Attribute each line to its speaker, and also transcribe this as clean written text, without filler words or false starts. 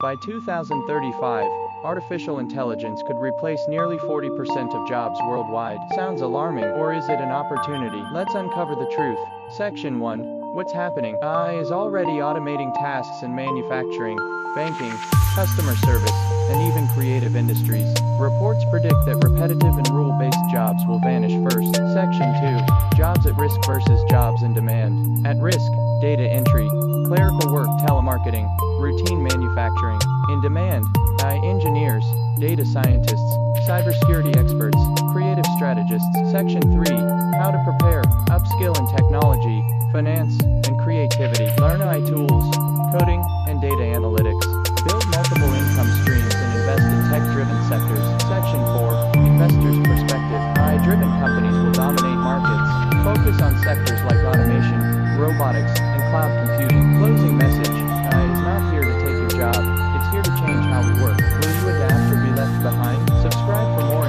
Speaker 1: By 2035, artificial intelligence could replace nearly 40% of jobs worldwide. Sounds alarming, or is it an opportunity? Let's uncover the truth. Section 1. What's happening? AI is already automating tasks in manufacturing, banking, customer service, and even creative industries. Reports predict that repetitive and rule-based jobs will vanish first. Section 2. Jobs at risk versus jobs in demand. At risk, data entry, clerical work, telemarketing, routine manufacturing. In demand, AI engineers, data scientists, cybersecurity experts, creative strategists. Section 3. How to prepare, upskill in technology, finance, and creativity. Learn AI tools, coding, and data analytics. Build multiple income streams and invest in tech-driven sectors. Section 4. Investors' perspective. AI-driven companies will dominate markets. Focus on sectors like automation, robotics, and cloud computing. Closing message. AI is not here to take your job. It's here to change how we work. Will you adapt or be left behind? Subscribe for more